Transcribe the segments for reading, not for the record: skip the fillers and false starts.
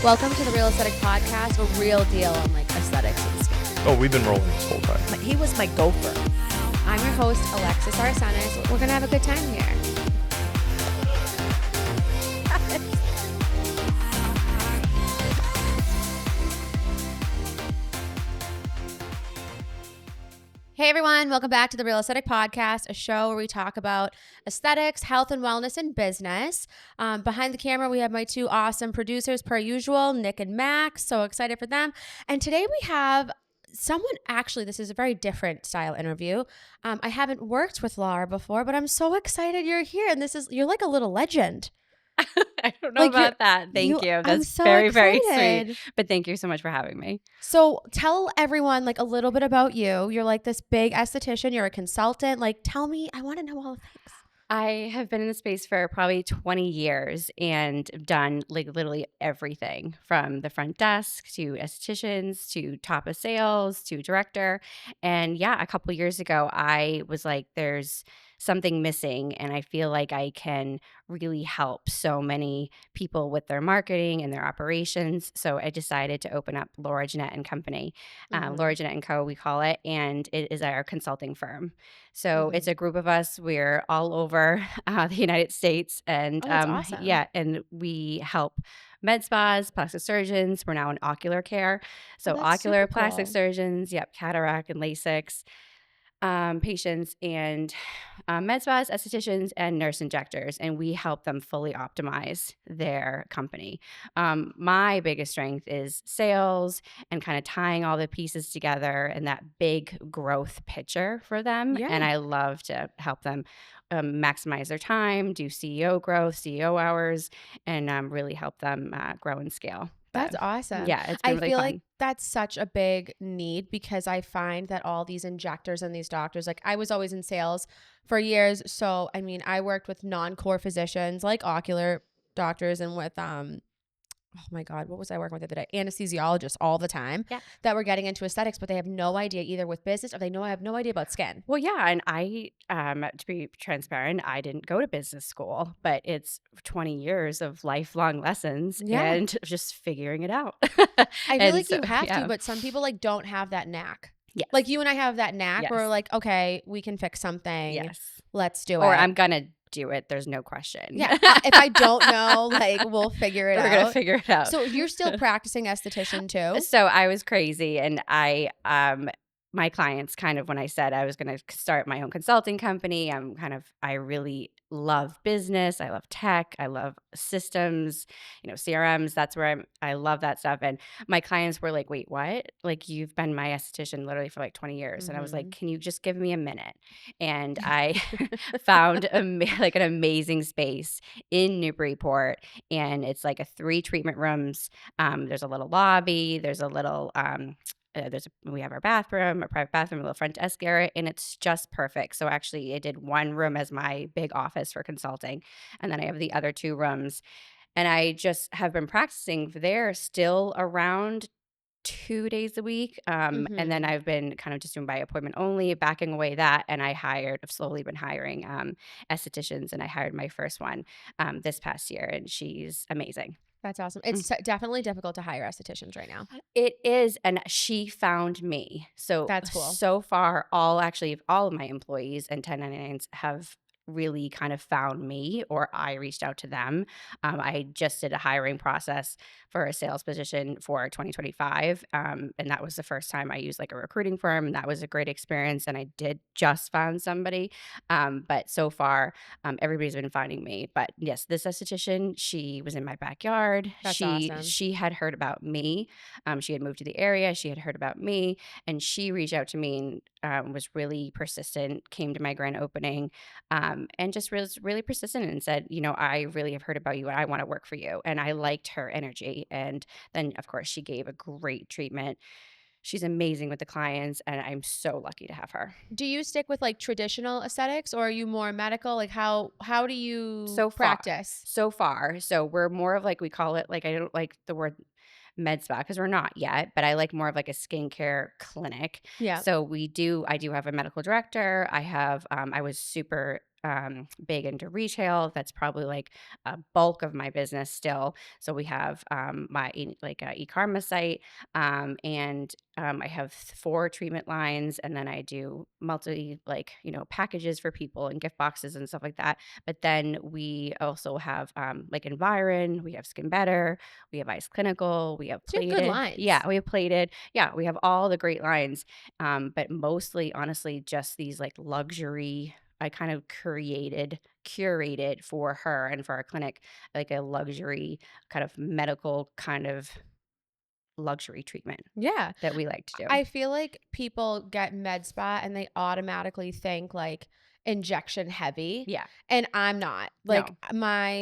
Welcome to the Real Aesthetic Podcast, a real deal on like aesthetics and skin. Oh, we've been rolling this whole time. He was my gopher. I'm your host, Alexis Arsenis. We're going to have a good time here. Hey everyone, welcome back to the Real Aesthetic Podcast, a show where we talk about aesthetics, health and wellness, and business. Behind the camera, we have my two awesome producers per usual, Nick and Max. So excited for them. And today we have someone, actually, this is a very different style interview. I haven't worked with Laura before, but I'm so excited you're here. And you're like a little legend. I don't know about that. Thank you. That's so very, excited. very sweet. But thank you so much for having me. So tell everyone like a little bit about you. You're like this big esthetician. You're a consultant. Like, tell me, I want to know all the things. I have been in the space for probably 20 years and done like literally everything from the front desk to estheticians to top of sales to director. And yeah, a couple years ago, I was like, there's something missing and I feel like I can really help so many people with their marketing and their operations. So I decided to open up Laura Jeanette and Company, Laura Jeanette and Co. we call it, and it is our consulting firm. So it's a group of us. We're all over the United States, and that's awesome. yeah, and we help med spas, plastic surgeons. We're now in ocular care, so ocular plastic surgeons, cataract and LASIK patients, and med spas, estheticians, and nurse injectors, and we help them fully optimize their company. My biggest strength is sales and kind of tying all the pieces together and that big growth picture for them. Yeah. And I love to help them maximize their time, do CEO growth, CEO hours, and really help them grow and scale. That's awesome. Yeah, it's been really feel fun. like that's such a big need because I find that all these injectors and these doctors, like I was always in sales for years. So, I mean, I worked with non-core physicians like ocular doctors and with, oh my God, what was I working with the other day? Anesthesiologists all the time that were getting into aesthetics, but they have no idea either with business or I have no idea about skin. Well, yeah. And I, to be transparent, I didn't go to business school, but it's 20 years of lifelong lessons and just figuring it out. I feel like you have to, but some people like don't have that knack. Yes. Like you and I have that knack where we're like, okay, we can fix something. Yes. Let's do it. Or I'm going to do it. There's no question. Yeah. If I don't know, like we'll figure it out. We're going to figure it out. So you're still practicing esthetician too? So I was crazy and my clients kind of, when I said I was going to start my own consulting company, I really love business. I love tech. I love systems, CRMs. That's where I love that stuff. And my clients were like, wait, what? Like you've been my esthetician literally for like 20 years. And I was like, can you just give me a minute? And I found like an amazing space in Newburyport. And it's like 3 treatment rooms. There's a little lobby. There's a little, we have our bathroom, our private bathroom, a little front desk area, and it's just perfect. So actually I did one room as my big office for consulting, and then I have the other 2 rooms. And I just have been practicing there still around 2 days a week. And then I've been kind of just doing by appointment only, backing away that. And I've slowly been hiring estheticians, and I hired my first one this past year, and she's amazing. That's awesome. It's definitely difficult to hire estheticians right now. It is. And she found me. So that's cool. So far, all of my employees and 1099s have really kind of found me, or I reached out to them. I just did a hiring process for a sales position for 2025. And that was the first time I used like a recruiting firm. And that was a great experience. And I did just find somebody. But so far, everybody's been finding me. But yes, this esthetician, she was in my backyard. That's awesome. She had heard about me. She had moved to the area. She had heard about me. And she reached out to me and was really persistent, came to my grand opening, and just was really persistent and said, I really have heard about you and I want to work for you. And I liked her energy. And then, of course, she gave a great treatment. She's amazing with the clients, and I'm so lucky to have her. Do you stick with like traditional aesthetics, or are you more medical? Like how do you practice? So far. So we're more of like, we call it, like, I don't like the word med spa because we're not yet, but I like more of like a skincare clinic. Yeah. So I do have a medical director. I have, I was super big into retail. That's probably like a bulk of my business still. So we have my e-karma site, and I have 4 treatment lines, and then I do multi packages for people and gift boxes and stuff like that. But then we also have like Environ, we have Skin Better, we have Ice Clinical, we have So you have good Plated. lines. Yeah, we have Plated. Yeah, we have all the great lines. But mostly, honestly, just these like luxury. I kind of curated for her and for our clinic, like a luxury kind of medical kind of luxury treatment Yeah. that we like to do. I feel like people get med spa and they automatically think like injection heavy, Yeah. and I'm not. Like No.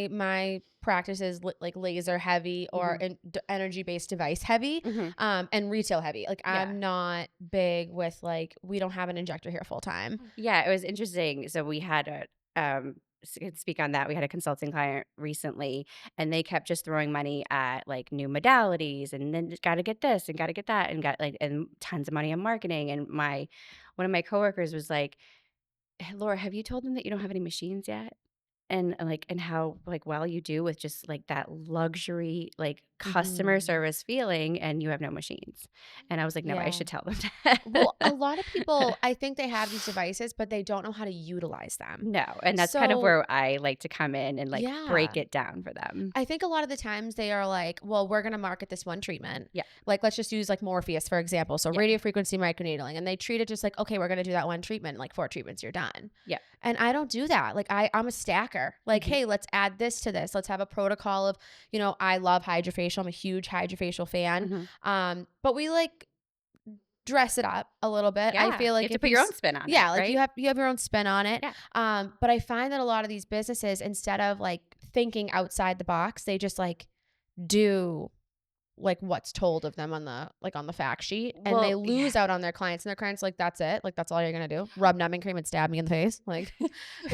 my practice is like laser heavy or Mhm. energy based device heavy, Mhm. and retail heavy. Like Yeah. I'm not big with like we don't have an injector here full time. Yeah, it was interesting. So we had could speak on that. We had a consulting client recently, and they kept just throwing money at like new modalities, and then got to get this and got to get that, and got like and tons of money on marketing. And my one of my coworkers was like, "Hey, Laura, have you told them that you don't have any machines yet?" And how like well you do with just like that luxury like customer Mhm. service feeling, and you have no machines. And I was like, no, I Yeah. should tell them Well, a that. lot of people, I think they have these devices, but they don't know how to utilize them. No, and that's kind of So, where I like to come in and like yeah. break it down for them. I think a lot of the times they are like, well, we're going to market this one treatment. Yeah. Like, let's just use like Morpheus, for example. So, Yeah. radio frequency microneedling. And they treat it just like, okay, we're going to do that one treatment. Like, 4 treatments, you're done. Yeah. And I don't do that. Like, I'm a stacker. Like, Mhm. hey, let's add this to this. Let's have a protocol of, I love hydrofacial. I'm a huge hydrofacial fan. Mhm. But we like dress it up a little bit. I Yeah, feel you like have to if put your own spin on it, yeah, like right? you have your own spin on it. Yeah. But I find that a lot of these businesses, instead of like thinking outside the box, they just like do like what's told of them on the fact sheet, and they Well, yeah. lose out on their clients, and their clients like, that's it, like that's all you're gonna do, rub numbing cream and stab me in the face, like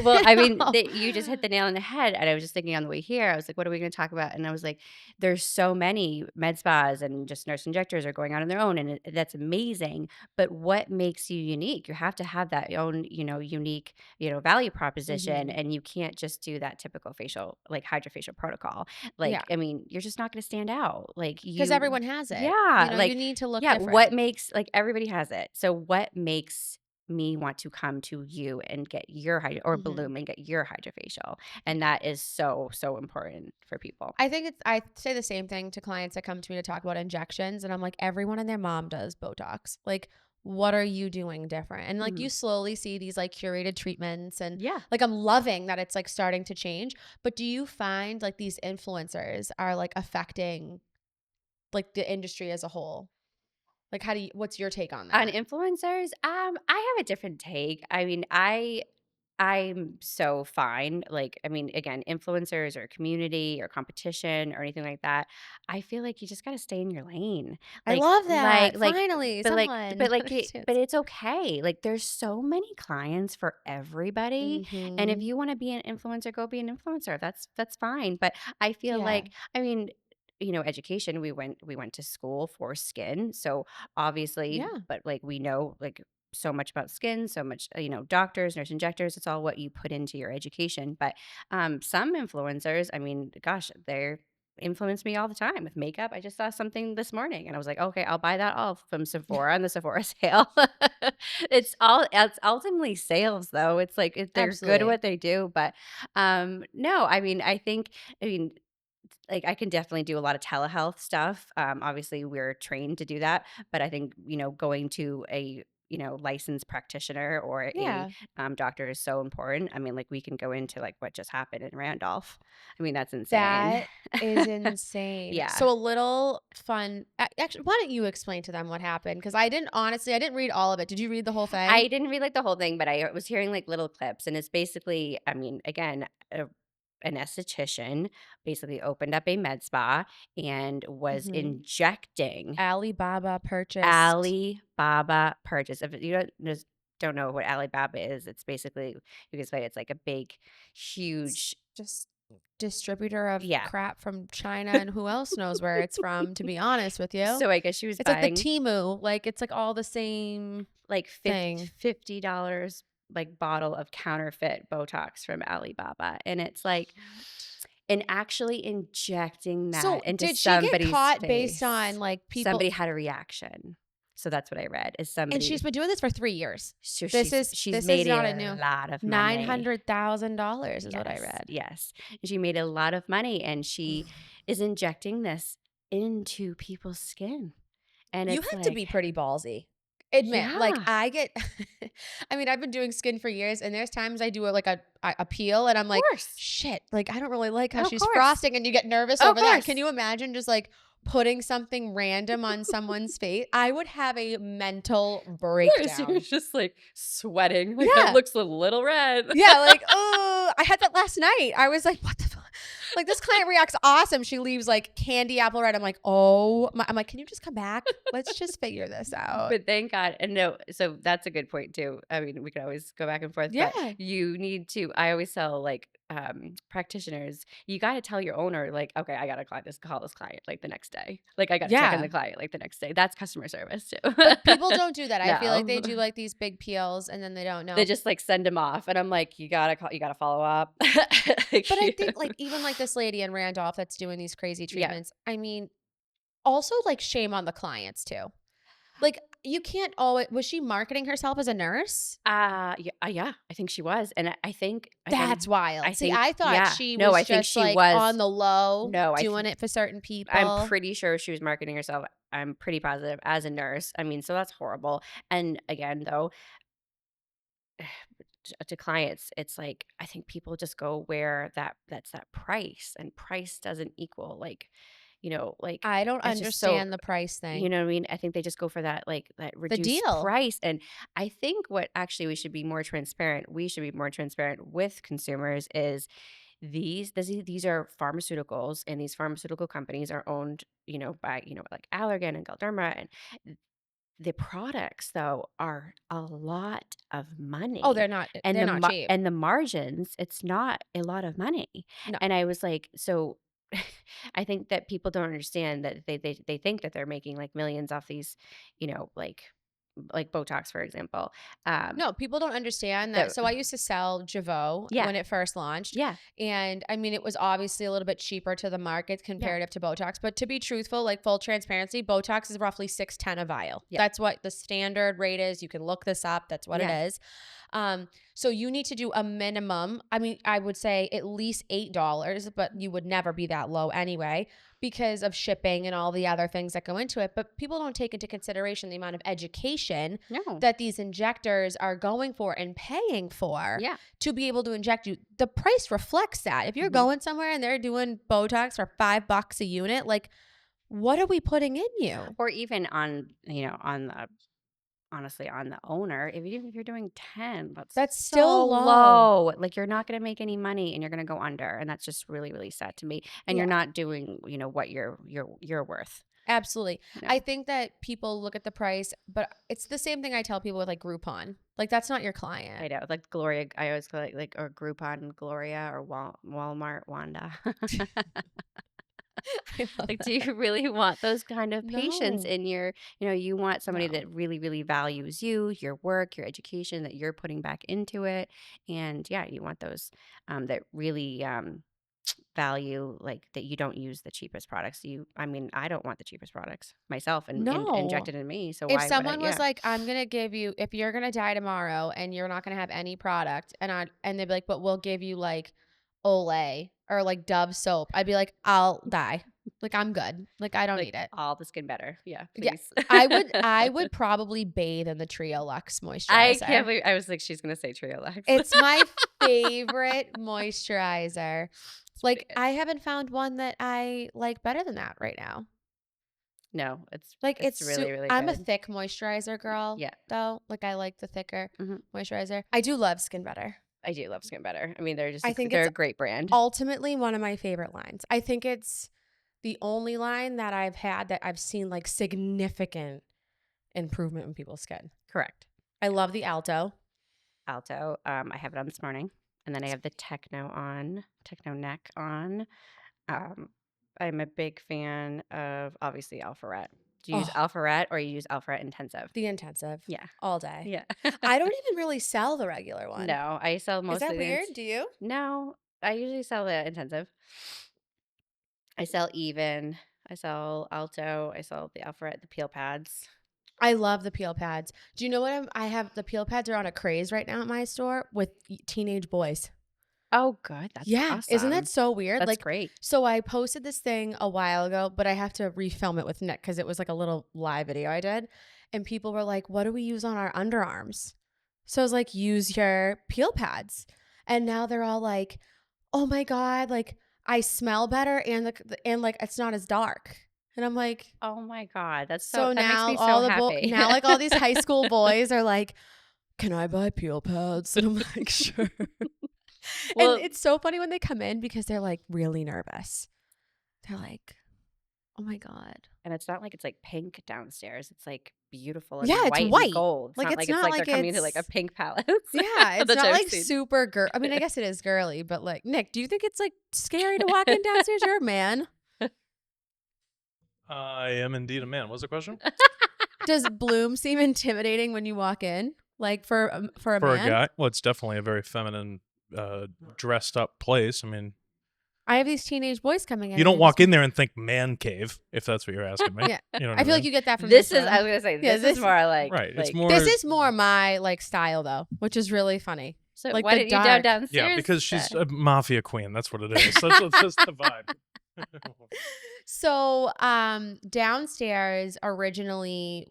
Well, you I mean, know? you just hit the nail on the head, and I was just thinking on the way here, I was like, "What are we gonna talk about?" And I was like, "There's so many med spas and just nurse injectors are going out on their own, and that's amazing, but what makes you unique? You have to have that own, unique, value proposition, Mhm. and you can't just do that typical facial like, hydrofacial protocol. Yeah, Like, I mean, you're just not gonna stand out. Like, because everyone has it, yeah, you like, need to look yeah, what different. makes like, everybody has it. So what makes me want to come to you and get your or Mhm. Bloom and get your hydrofacial? And that is so, so important for people. I say the same thing to clients that come to me to talk about injections, and I'm like, everyone and their mom does Botox. Like, what are you doing different? And like, you Mhm. slowly see these like curated treatments, and Yeah. like, I'm loving that it's like starting to change. But do you find like these influencers are like affecting like the industry as a whole? Like, what's your take on On that? influencers, I have a different take. I mean, I'm so fine. Like, I mean, again, influencers or community or competition or anything like that. I feel like you just got to stay in your lane. I love Like, that. like, Finally, but like, someone but like, but understands. it's okay. Like, there's so many clients for everybody, and if Mm-hmm. you want to be an influencer, go be an influencer. That's fine. But I feel Yeah. like, I mean, education. We went to school for skin, so obviously, Yeah. but like we know like so much about skin, so much, doctors, nurse injectors, it's all what you put into your education. But some influencers, I mean, gosh, they're influence me all the time with makeup. I just saw something this morning and I was like, okay, I'll buy that all from Sephora on the Sephora sale. It's ultimately sales though. It's like they're good at Absolutely. what they do. But no, I mean, I mean, like I can definitely do a lot of telehealth stuff. Obviously, we're trained to do that, but I think going to a licensed practitioner or a Yeah. doctor is so important. I mean, like we can go into like what just happened in Randolph. I mean, that's insane. That is insane. Yeah, So a little fun actually, why don't you explain to them what happened? Because I didn't read all of it. Did you read the whole I thing? didn't read like the whole thing, but I was hearing like little clips, and it's basically, I mean, again. An esthetician basically opened up a med spa and was Mhm. injecting Alibaba purchased Alibaba purchase. If you don't know what Alibaba is, it's basically you can say it's like a big, huge, just distributor of yeah. crap from China, and who else knows where it's from, to be honest with you. So I guess she was It's like the buying Temu, like it's like all the same like thing. $50 like bottle of counterfeit Botox from Alibaba, and it's like, and actually injecting So that into did she get somebody's caught based on face. like people? Somebody had a reaction. So that's what I read. Is And she's somebody been doing this for 3 years. so This is she's this is made not a a new lot of money. $900,000 is what I Yes, read. yes. She made a lot of money, and she is injecting this into people's skin, and You it's have to like, be pretty ballsy. Admit, like yeah, I get I mean, I've been doing skin for years and there's times I do like a peel and I'm of like, course, shit, like I don't really like how of she's course, frosting and you get nervous of over that. Can course. you imagine just like putting something random on someone's face? I would have a mental She breakdown. was just like sweating, like that Yeah. looks a little red. Yeah, like, oh, I had that last night. I was like, what the fuck? Like, this client reacts awesome. She leaves like candy apple red. I'm like, oh, I'm like, can you just come back? Let's just figure this out. But thank God. And no, so that's a good point too. I mean, we could always go back and forth, but Yeah. you need to, I always tell like practitioners, you got to tell your owner, like, okay, I got to call this client like the next day. Like, I got to check in Yeah. the client like the next day. That's customer service too. But people don't do that. I feel like they No. do like these big peels and then they don't They know. just like send them off. And I'm like, you got to call, you got to follow up. But I think like even like this lady in Randolph that's doing these crazy Yeah. treatments. I mean, also like shame on the clients too. Like you can't always, was she marketing herself as a nurse? Yeah, I think she was. And I think, That's again, I wild. See, think, I thought yeah, she no, was I think just she like was. on the low No, doing it for certain I'm people. pretty sure she was marketing herself. I'm pretty positive as a nurse. I mean, so that's horrible. And again, though, to clients, it's like I think people just go where that's that price, and price doesn't equal like I don't it's just so, understand the price you thing. know what I mean? I think they just go for that like that The reduced deal. price. And I think what actually we should be more transparent. We should be more transparent with consumers. Is these are pharmaceuticals, and these pharmaceutical companies are owned, by like Allergan and Galderma, and the products though are a lot of Oh, money, they're not and they're not cheap. and the margins, it's not a lot of money. No. And I was like, so I think that people don't understand that they think that they're making like millions off these, like Botox, for example. Um, No, people don't understand that. that So I used to sell Jeuveau yeah, when it first launched. yeah, And I mean, it was obviously a little bit cheaper to the market yeah, comparative to Botox. But to be truthful, like full transparency, Botox is roughly $610 a vial. yeah, That's what the standard rate is. You can look this up. That's what it yeah. is. So you need to do a minimum. I mean, I would say at least $8, but you would never be that low anyway because of shipping and all the other things that go into it. But people don't take into consideration the amount of education No, that these injectors are going for and paying for yeah. to be able to inject you. The price reflects that. If you're Mhm. going somewhere and they're doing Botox for $5 a unit, like what are we putting in you? Or even on the honestly on the owner, even if you're doing 10, that's That's so still low. low. Like, you're not going to make any money, and you're going to go under, and that's just really, really sad to me. And you're Yeah. not doing what you're worth. Absolutely. No, I think that people look at the price, but it's the same thing I tell people with like Groupon. Like that's not your client. I know. Like Gloria, I always call it like, or Groupon Gloria, or Walmart Wanda. I love Like, do that. you really want those kind of patients No. in your, you want somebody No. that really, really values you, your work, your education, that you're putting back into it. And yeah, you want those that really value, like, that you don't use the cheapest products. I mean, I don't want the cheapest products myself and No. injected in me. So If why would I? someone was Yeah. like, I'm gonna give you, if you're gonna die tomorrow and you're not gonna have any product, and they'd be like, but we'll give you like Olay or like Dove soap, I'd be like, I'll die. Like I'm good. Like I don't Like, need it. all the skin better. Yeah, Yeah. please. I would probably bathe in the Trio Luxe I can't moisturizer. believe I was like, she's gonna say Trio Lex. It's my favorite moisturizer. Like Spit. I haven't found one that I like better than that right now. No, Like it's really, really I'm a good. thick moisturizer girl Yeah. though. Like I like the thicker Mhm. moisturizer. I do love Skin Better. I do love Skin Better. I mean, they're just I think they're it's a great brand. ultimately one of my favorite lines. I think it's the only line that I've had that I've seen like significant improvement in people's skin. Correct. I love the Alto. Alto. I have it on this morning, and then I have the Techno neck on. Um, I'm a big fan of obviously Alpharette. Do you use Oh, Alpharet or you use Alpharet Intensive? the intensive. Yeah. All day. Yeah. I don't even really sell the regular one. No, I sell Is that mostly weird? Do you? No, I usually sell the Intensive. I sell Even. I sell Alto. I sell the Alpharet, the peel pads. I love the peel pads. Do you know what I have? The peel pads are on a craze right now at my store with teenage boys. Oh, good. That's Yeah. Isn't that awesome. so weird? That's Like, great. so I posted this thing a while ago, but I have to refilm it with Nick because it was like a little live video I did. And people were like, what do we use on our underarms? So I was like, use your peel pads. And now they're all like, oh my God, like I smell better and like it's not as dark. And I'm like, Oh my God. so That makes now me so happy. now like all these high school boys are like, can I buy peel pads? And I'm like, sure. Well, And it's so funny when they come in because they're like really nervous. They're like, oh my God. and it's not like it's like pink downstairs. It's like beautiful and Yeah, it's white and white. gold. It's Like, not it's like not they're like coming into like a it's- pink palace. Yeah, it's that not I've like seen. super I mean, I guess it is girly, but like, Nick, do you think it's like scary to walk in downstairs? You're a man. I am indeed a man. What's the question? Does Bloom seem intimidating when you walk in? Like for a For a man? guy, well, it's definitely a very feminine, dressed up place. I mean, I have these teenage boys coming in. you don't and walk just- in there and think man cave, if that's what you're asking me. Yeah. You know what I feel like mean? you get that from This this is, one. I was going to say, Yeah, this is more like. Right. It's like- more. This is more my like style though, which is really funny. So like why the didn't you dark. downstairs? Yeah, because she's then? a mafia queen. That's what it is. That's just the vibe. So downstairs originally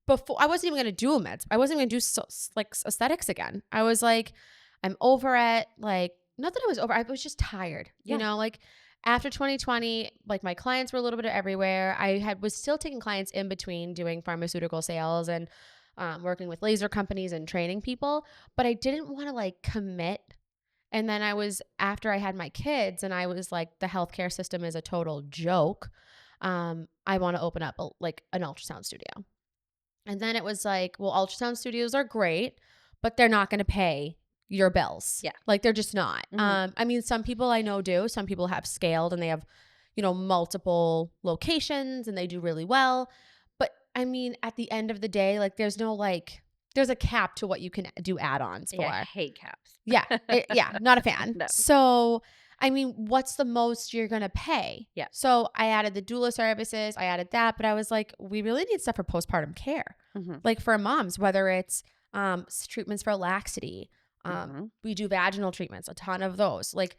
before I wasn't even gonna do a meds. I wasn't even gonna do like aesthetics again. I was like, I'm over it. Like, not that I was over. I was just tired. Yeah. You know, like after 2020, like my clients were a little bit everywhere. I was still taking clients in between doing pharmaceutical sales and working with laser companies and training people, but I didn't want to like commit. And then after I had my kids and I was like, the healthcare system is a total joke. I want to open up like an ultrasound studio. And then it was like, well, ultrasound studios are great, but they're not going to pay your bills. Yeah. Like they're just not. Mhm. I mean, some people I know do. Some people have scaled and they have, multiple locations and they do really well. But I mean, at the end of the day, like there's a cap to what you can do add-ons for. Yeah, I hate caps. Yeah. Not a fan. No. So, I mean, what's the most you're going to pay? Yeah. So I added the doula services. I added that. But I was like, we really need stuff for postpartum care. Mhm. Like for moms, whether it's treatments for laxity. Mhm. We do vaginal treatments, a ton of those. Like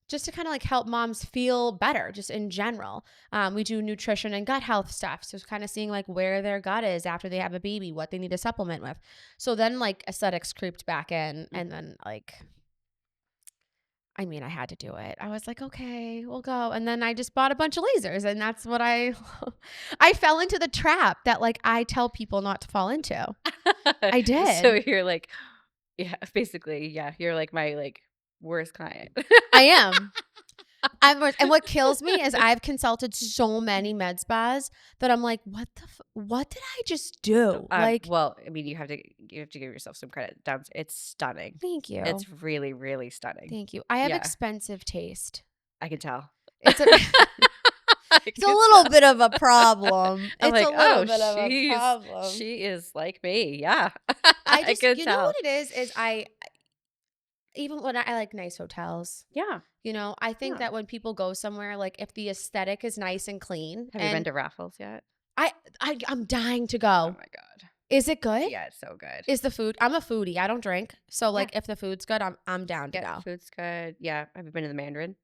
just to kind of like help moms feel better just in general. We do nutrition and gut health stuff. So kind of seeing like where their gut is after they have a baby, what they need to supplement with. So then like aesthetics creeped back in and then like, I mean, I had to do it. I was like, okay, we'll go. And then I just bought a bunch of lasers and that's what I fell into the trap that like I tell people not to fall into. I did. So you're like, yeah, basically, yeah, you're like my like worst client. I am. And what kills me is I've consulted so many med spas that I'm like, what did I just do? Well, I mean, you have to give yourself some credit. It's stunning. Thank you. It's really, really stunning. Thank you. I have Yeah. expensive taste. I can tell. It's it's a little bit of a problem. I'm It's like, a little oh, bit of a problem. she is like me. Yeah, I just, can you tell. know what it is I even when I like nice hotels. Yeah. I think Yeah. that when people go somewhere, like if the aesthetic is nice and clean, Have you been to Raffles yet? I'm dying to go. Oh my god. Is it good? Yeah, it's so good. Is the food? I'm a foodie. I don't drink. So like if the food's good, I'm down to Yeah, go. food's good. Yeah, have you been to the Mandarin?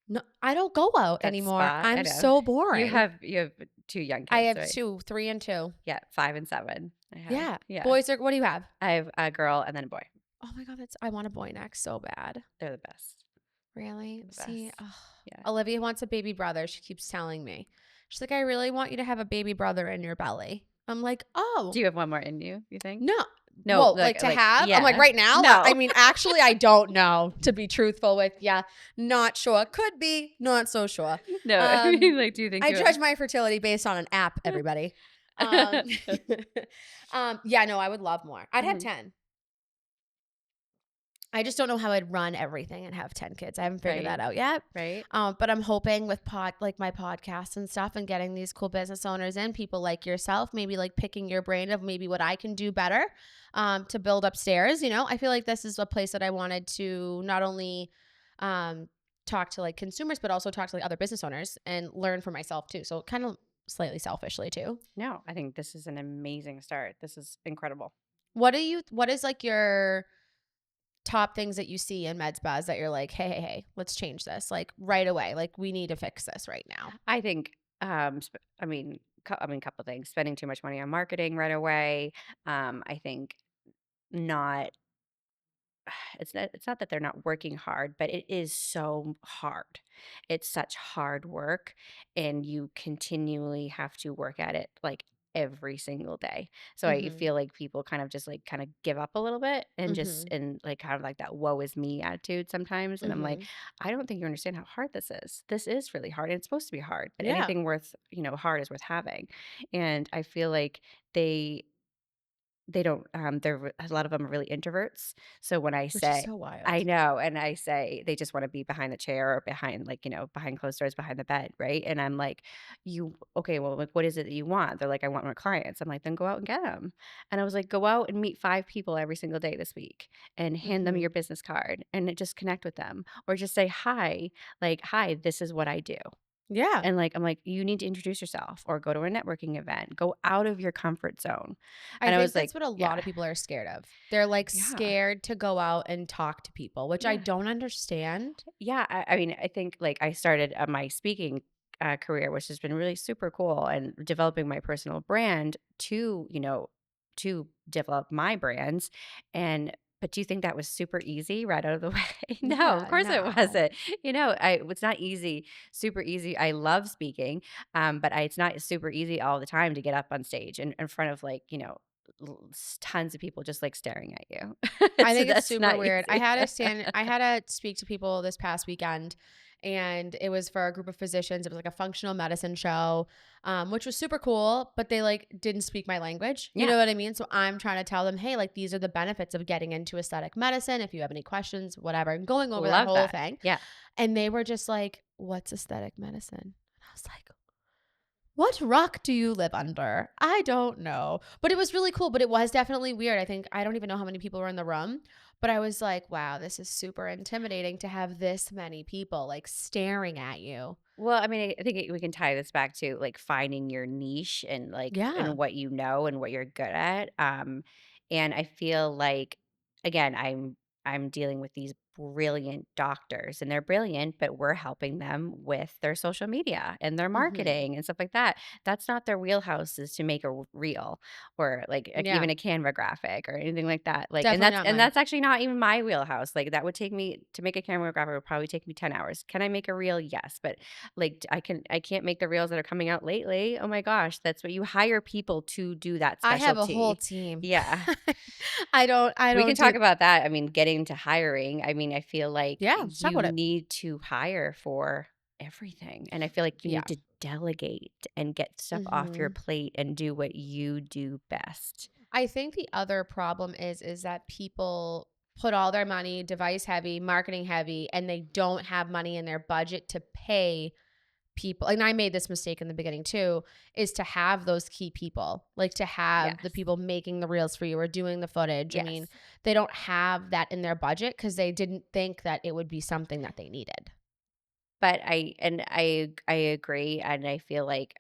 No, I don't go out That anymore. spot, I I'm know. so boring. You have 2 young kids. I have right? 2, 3 and 2. Yeah, 5 and 7. I have. Yeah. Yeah. Boys are what do you have? I have a girl and then a boy. Oh my god, I want a boy next so bad. They're the best. Really? The See, best. Yeah. Olivia wants a baby brother. She keeps telling me. She's like, I really want you to have a baby brother in your belly. I'm like, oh. Do you have one more in you think? No. No, Well, like to have? I'm like, yeah. right now? No. I mean, actually, I don't know, to be truthful with you. Not sure. Could be. Not so sure. No, I Um, mean, like, do you think I you judge my fertility based on an app, everybody. Yeah, no, I would love more. I'd have Mhm. 10. I just don't know how I'd run everything and have 10 kids. I haven't figured that Right. out yet. Right. But I'm hoping with like my podcast and stuff and getting these cool business owners in, people like yourself, maybe like picking your brain of maybe what I can do better to build upstairs. I feel like this is a place that I wanted to not only talk to like consumers, but also talk to like other business owners and learn for myself too. So kind of slightly selfishly too. No, I think this is an amazing start. This is incredible. What is like your top things that you see in med spas that you're like, hey, let's change this like right away. Like we need to fix this right now. I think, couple things. Spending too much money on marketing right away. I think not it's not that they're not working hard, but it is so hard. It's such hard work, and you continually have to work at it like every single day. So I Mm-hmm. feel like people kind of just like kind of give up a little bit and Mm-hmm. like kind of like that woe is me attitude sometimes. And I'm like, Mm-hmm. I don't think you understand how hard this is. This is really hard. And it's supposed to be hard, but Yeah. anything worth, hard is worth having. And I feel like they don't, a lot of them are really introverts. So when I Which is say so wild. I know, and I say they just wanna be behind the chair or behind, like, behind closed doors, behind the bed, right? And I'm like, "You okay, well, like, what is it that you want?" They're like, "I want more clients." I'm like, "Then go out and get them." And I was like, "Go out and meet 5 people every single day this week and hand them Mm-hmm. your business card and just connect with them, or just say, 'Hi,' like, 'Hi, this is what I do.'" Yeah. And, like, I'm like, "You need to introduce yourself or go to a networking event. Go out of your comfort zone." I And I think was that's like, what a lot "Yeah, of people are scared of. They're like yeah, scared to go out and talk to people, which I yeah." don't understand. Yeah, I mean, I think, like, I started, my speaking, career, which has been really super cool, and developing my personal brand to develop my brands, and but do you think that was super easy right out of the way? No, of Yeah, course it no. wasn't. It's not easy, super easy. I love speaking, but it's not super easy all the time to get up on stage in front of, like, tons of people just, like, staring at you. I think it's That's super not weird. I easy. had to stand I had to speak to people this past weekend, and it was for a group of physicians. It was like a functional medicine show, which was super cool, but they like didn't speak my language. You Yeah, know what I mean? So I'm trying to tell them, hey, like these are the benefits of getting into aesthetic medicine. If you have any questions, whatever, and going over that love whole that. thing. Yeah. And they were just like, what's aesthetic medicine? And I was like, what rock do you live under? I don't know. But it was really cool. But it was definitely weird. I don't even know how many people were in the room. But I was like, wow, this is super intimidating to have this many people like staring at you. Well, I mean, I think we can tie this back to like finding your niche and like Yeah. and what you know and what you're good at. And I feel like again, I'm dealing with these brilliant doctors and they're brilliant, but we're helping them with their social media and their Hmm. marketing and stuff like that. That's not their wheelhouse is to make a reel or like Yeah. even a Canva graphic or anything like that. Like and Definitely that's not and mine. that's actually not even my wheelhouse. Like that would take me to make a Canva graphic would probably take me 10 hours. Can I make a reel? Yes, but like, I can't make the reels that are coming out lately. Oh my gosh, that's what you hire people to do that I have a whole specialty. team. Yeah. I We can don't do talk about that. I mean, getting to hiring, I mean, I feel like yeah, let's talk you about it. need to hire for everything, and I feel like you Yeah. need to delegate and get stuff off your Hmm. plate and do what you do best. I think the other problem is that people put all their money device heavy, marketing heavy, and they don't have money in their budget to pay people. And I made this mistake in the beginning too, is to have those key people, like to have the Yes. people making the reels for you or doing the footage. I mean, Yes. they don't have that in their budget because they didn't think that it would be something that they needed. But I agree, and I feel like,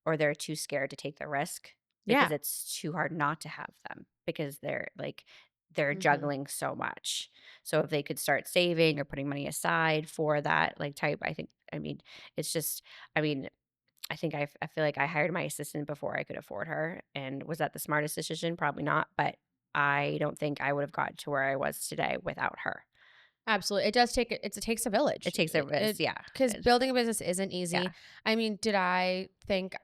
or they're too scared to take the risk because Yeah. it's too hard not to have them because they're Hmm. juggling so much. So if they could start saving or putting money aside for that, like, type I mean, it's just I mean, I feel like I hired my assistant before I could afford her, and was that the smartest decision? Probably not, but I don't think I would have gotten to where I was today without her. Absolutely. It does take it takes a It village. takes a risk, yeah, Because building a business isn't yeah. easy. I mean, did I think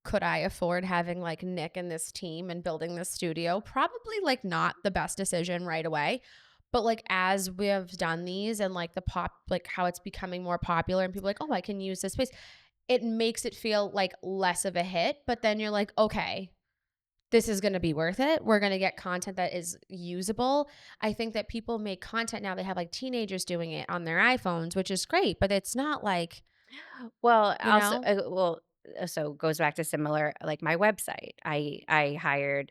could I afford having like Nick and this team and building this studio? Probably like not the best decision right away. But like as we have done these and like the pop like how it's becoming more popular and people are like, oh, I can use this space, it makes it feel like less of a hit. But then you're like, okay, this is going to be worth it. We're going to get content that is usable. I think that people make content now. They have like teenagers doing it on their iPhones, which is great, but it's not like, Well, you also, know? so it goes back to similar, like my website. I hired,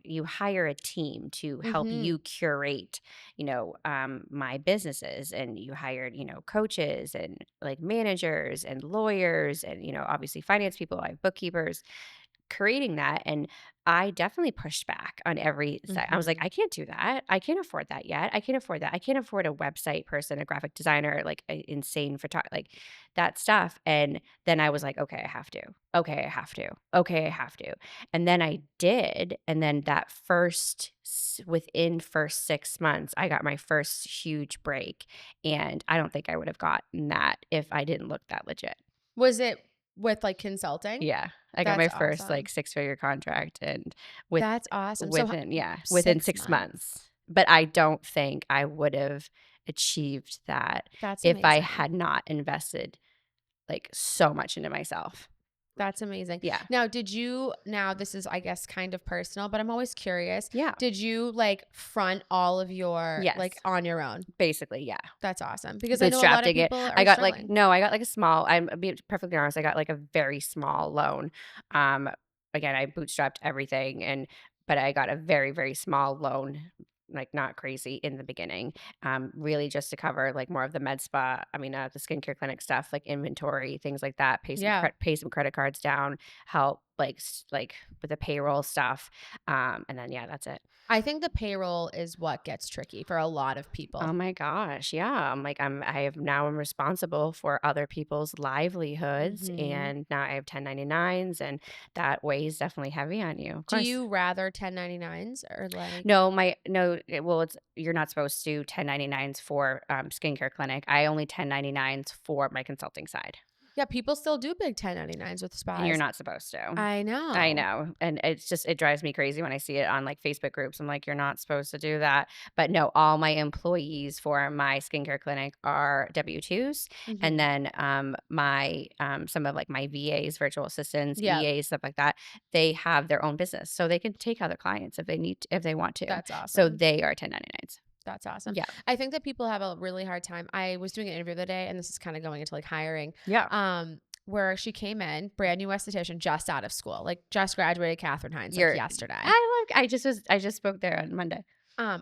you hire a team to help Mm-hmm. you curate, my businesses, and you hired, coaches and like managers and lawyers and obviously finance people, I have bookkeepers, creating that. And I definitely pushed back on every side. I was like, Mm-hmm. I can't do that. I can't afford that yet. I can't afford that. I can't afford a website person, a graphic designer, like a insane photographer, like that stuff. And then I was like, okay, I have to. Okay, I have to. Okay, I have to. And then I did. And then that within first 6 months, I got my first huge break. And I don't think I would have gotten that if I didn't look that legit. Was it with like consulting? Yeah, I got That's my first, awesome. like, six-figure contract, and with That's awesome. So within 6 6 months. months, but I don't think I would've achieved that That's if I amazing. had not invested, like, so much into myself. That's amazing. Yeah. Now, this is, I guess, kind of personal, but I'm always curious. Yeah. Did you like front all of your, Yes. like on your own? Basically, yeah. That's awesome because I know a lot of Bootstrapping it. people I are got, like struggling. no, I got, like, a small I'm being perfectly honest, I got, like, a very small loan. Um, Again, I bootstrapped everything, but I got a very, very small loan, like, not crazy in the beginning, really just to cover, like, more of the the skincare clinic stuff, like inventory, things like that, Yeah. pay some credit cards down, help, like, with the payroll stuff, and then, yeah, that's it. I think the payroll is what gets tricky for a lot of Oh people. my gosh, yeah. I'm responsible for other people's livelihoods, Hmm. and now I have 1099s, and that weighs definitely heavy on you. Of Do course. you rather 1099s or like, No, well, it's you're not supposed to 1099s for skincare clinic. I only 1099s for my consulting side. yeah, people still do big 1099s with And you're spas. not supposed to. I I know. know. And it drives me crazy when I see it on like Facebook groups. I'm like, you're not supposed to do that. But no, all my employees for my skincare clinic are W-2s. And Hmm. then my some of like my VAs, virtual assistants, Yeah, EAs, stuff like that, they have their own business. So they can take other clients if if they want to. that's So awesome. they are 1099s. That's awesome. Yeah. I think that people have a really hard time. I was doing an interview the other day, and this is kind of going into like hiring. Yeah. Where she came in, brand new esthetician, just out of school, like just graduated Catherine Hines like You're yesterday. I just spoke there on Monday.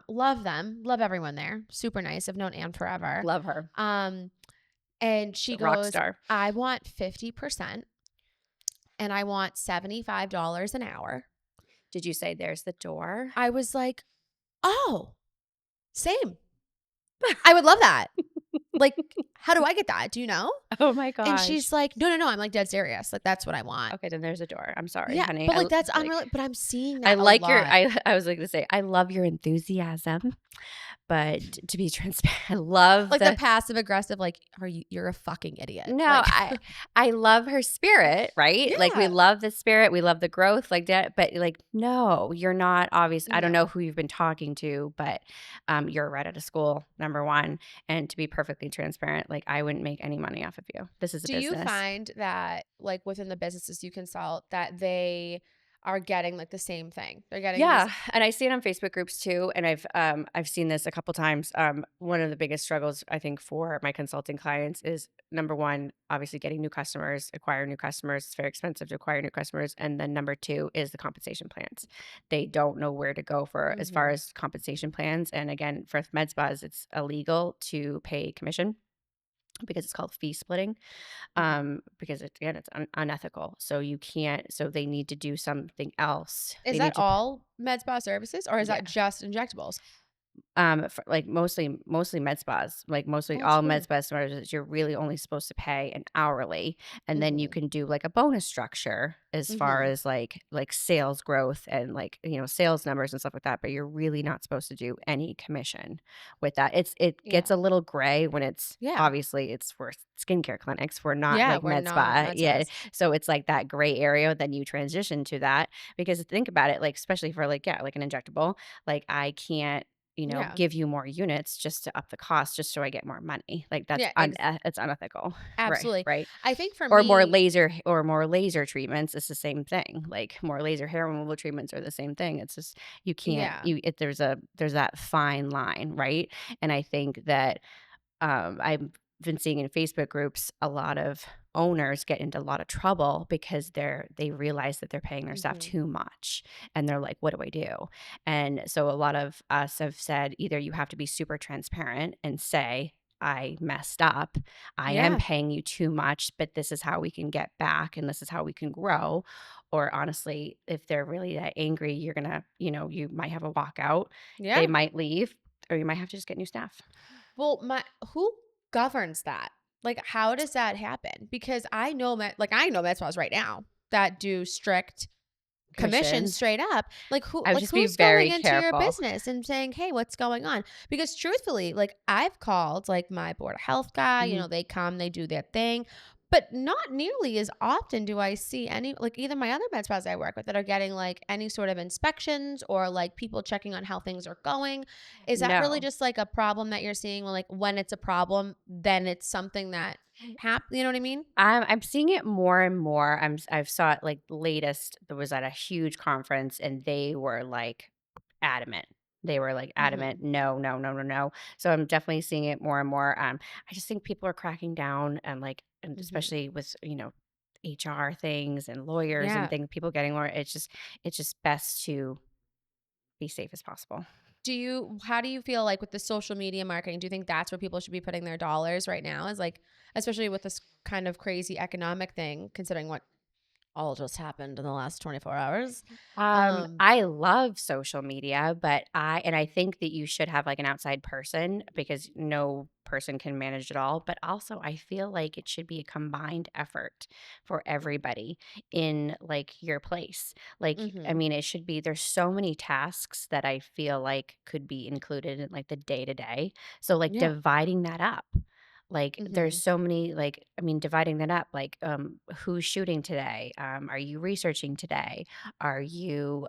Love them, love everyone there, super nice. I've known Anne forever. Love her. And she Rock goes, star. I want 50%, and I want $75 an hour. Did you say there's the door? I was like, oh, same. I would love that. Like, how do I get that? Do you know? Oh my And gosh. she's like, no, no, no. I'm like dead serious. Like, that's what I want. Okay, then there's a door. I'm sorry, Yeah. honey. But like, that's like, unreal. But I'm seeing I that a like your lot. I was like to say I love your enthusiasm, but to be transparent, I love Like the passive aggressive, like, you're a fucking idiot. no, Like, I love her spirit, right? Like we yeah. love the spirit, we love the growth, like that. But like, no, you're not obvious. I don't know No. who you've been talking to, but you're right out of school, number one. And to be perfectly transparent, like I wouldn't make any money off of you. This is a Do you business. find that like within the businesses you consult that they are getting like the same thing? They're getting Yeah, these. and I see it on Facebook groups too, and I've seen this a couple times. One of the biggest struggles I think for my consulting clients is number one, obviously getting new customers, acquire new customers. It's very expensive to acquire new customers, and then number two is the compensation plans. They don't know where to go for as far Mhm. as compensation plans. And again, for med spas, it's illegal to pay commission because it's called fee splitting. Mhm. Because it's unethical. So you can't. So they need to do something else. Is They that need to. all med spa services or is Yeah. that just injectables? For, like mostly med spas, like mostly Oh, that's all med weird. spa services, you're really only supposed to pay an hourly, and then you Mhm. can do like a bonus structure as far Mhm. as like sales growth and like sales numbers and stuff like that. But you're really not supposed to do any commission with that. It Yeah. gets a little gray when it's Yeah. obviously it's for skincare clinics. We're not Yeah, like we're med not spa, med yeah. spas. So it's like that gray area. Then you transition to that because think about it, like especially for like yeah, like an injectable, like I can't Yeah. give you more units just to up the cost just so I get more money. Like that's Yeah. it's unethical. Right, Absolutely. right. I think for Or me, more laser treatments, it's the same thing. Like more laser hair removal treatments are the same thing. It's just you can't yeah. you it there's that fine line, right? And I think that I've been seeing in Facebook groups a lot of owners get into a lot of trouble because they realize that they're paying their staff Hmm. too much and they're like, what do I do? And so a lot of us have said either you have to be super transparent and say, I messed up. I am Yeah. paying you too much, but this is how we can get back and this is how we can grow. Or honestly, if they're really that angry, you're going to, you might have a walkout. They Yeah. might leave or you might have to just get new staff. Well, who governs that? Like, how does that happen? Because I know med spas right now that do strict commissions Commissions. straight up. Like I would just be who's going very into your careful. business and saying, "Hey, what's going on?" Because truthfully, like I've called like my board of health guy, Mhm. they come, they do their thing, but not nearly as often do I see any like either my other med spas I work with that are getting like any sort of inspections or like people checking on how things are going. Is that really No. just like a problem that you're seeing when it's a problem, then it's something that you know what I mean? I'm seeing it more and more. I've saw it like latest that was at a huge conference and they were like adamant. They were like adamant, Mhm. no, no, no, no, no. So I'm definitely seeing it more and more. I just think people are cracking down and and Mhm. especially with, HR things and lawyers and Yeah. things, people getting lawyer. It's just best to be safe as possible. How do you feel like with the social media marketing? Do you think that's where people should be putting their dollars right now? Is like, especially with this kind of crazy economic thing, considering what all just happened in the last 24 hours. I love social media, but I think that you should have like an outside person because no person can manage it all. But also, I feel like it should be a combined effort for everybody in like your place. Like, I Mhm. mean, it should be, there's so many tasks that I feel like could be included in like the day to day. So, like, Yeah. dividing that up. Like there's Mhm. so many like I mean dividing that up like who's shooting today, are you researching today, are you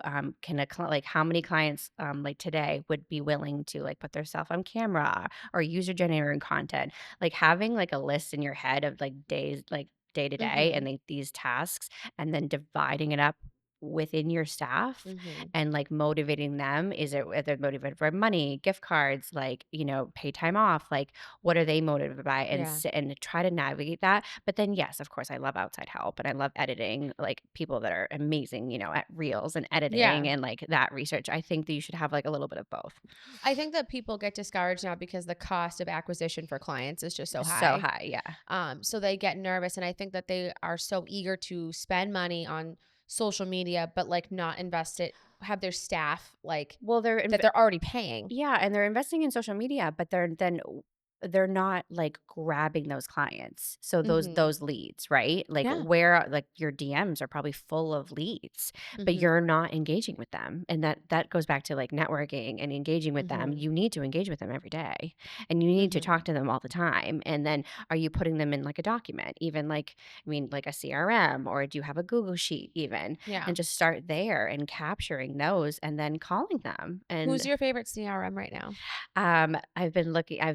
like how many clients like today would be willing to like put themselves on camera or user generated content, like having like a list in your head of like days like day to day and Mhm. these tasks and then dividing it up within your staff Mhm. and like motivating them. Is it if they're motivated for money, gift cards, like pay time off, like what are they motivated by, and Yeah. and try to navigate that. But then yes, of course I love outside help and I love editing, like people that are amazing, at reels and Yeah. editing and like that research. I think that you should have like a little bit of both. I think that people get discouraged now because the cost of acquisition for clients is just so So high. high, yeah. So they get nervous, and I think that they are so eager to spend money on social media, but like not invest it, have their staff like Well, that they're already paying. yeah, and they're investing in social media, but they're not like grabbing those clients. So Mhm. those leads, right? Like Yeah. where like your DMs are probably full of leads, but Mhm. you're not engaging with them. And that goes back to like networking and engaging with them. Mhm. You need to engage with them every day. And you need to Mhm. talk to them all the time. And then are you putting them in like a document, even like I mean like a CRM, or do you have a Google sheet even? Yeah. And just start there and capturing those and then calling them. Who's And your favorite CRM right now? I've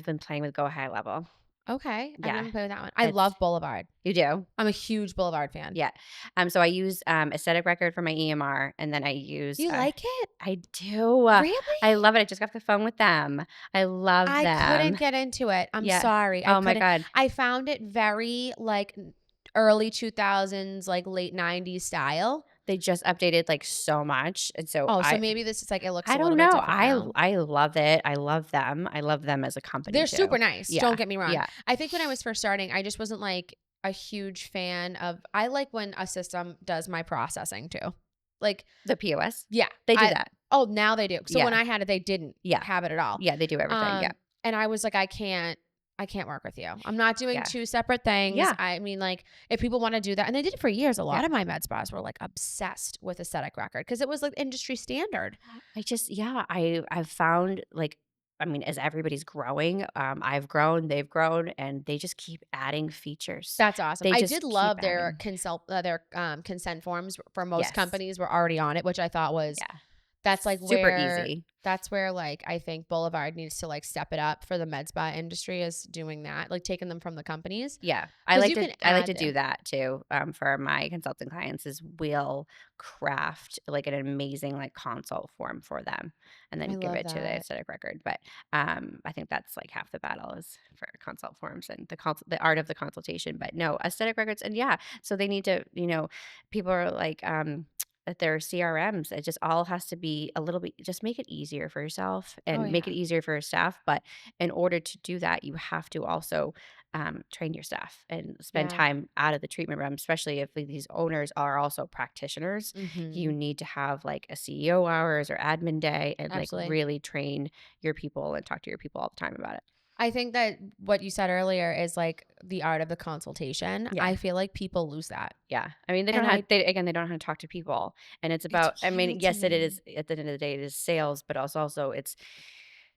been playing with Go High Level. Okay, I've Yeah, never played with that one. I it's love Boulevard. you do? I'm a huge Boulevard fan. Yeah. So I use, Aesthetic Record for my EMR, and then I use, You like it? I do. Really? I love it. I just got off the phone with them. I love I couldn't them. get into it. I'm Yeah. sorry. I Oh my couldn't. god. I found it very like early 2000s, like late 90s style. They just updated, like, so much, and so Oh, so I maybe this is like it looks I a don't little bit know. different now. I love it. I love them. I love them as a company They're too. super nice. Don't Yeah. get me wrong. Yeah. I think when I was first starting, I just wasn't like a huge fan of. I like when a system does my processing too. Like, The POS? yeah, They do I. that. Oh, now they do. So when Yeah. I had it, they didn't Yeah. have it at all. Yeah, they do everything. Yeah. And I was like, I can't work with you. I'm not doing Yeah. two separate things. Yeah. I mean, like, if people want to do that, and they did it for years, a Yeah. lot of my med spas were like obsessed with aesthetic record because it was like industry standard. I've found like I mean, as everybody's growing, I've grown, they've grown, and they just keep adding features. That's awesome. They I just did keep love adding. their consent forms for most Yes. companies were already on it, which I thought was Yeah. That's like super where easy. that's where like I think Boulevard needs to like step it up for the med spa industry, is doing that, like taking them from the companies, Yeah, because you can I like to add do that too. For my consulting clients, is we'll craft like an amazing like consult form for them, and then I give love it to the that. aesthetic record. But I think that's like half the battle is for consult forms and the art of the consultation. But no, aesthetic records, and yeah, so they need to, people are like at their CRMs, it just all has to be a little bit, just make it easier for yourself Oh and make it yeah. easier for your staff. But in order to do that, you have to also train your staff and spend Yeah. time out of the treatment room, especially if like, these owners are also practitioners. You Mm-hmm. need to have like a CEO hours or admin day and like Absolutely. really train your people and talk to your people all the time about it. I think that what you said earlier is like the art of the consultation. Yeah. I feel like people lose that. Yeah. I mean, they don't And have, they, again, they don't know how to talk to people. And it's it's about, I mean, wild to yes, it me. is at the end of the day, it is sales, but also it's,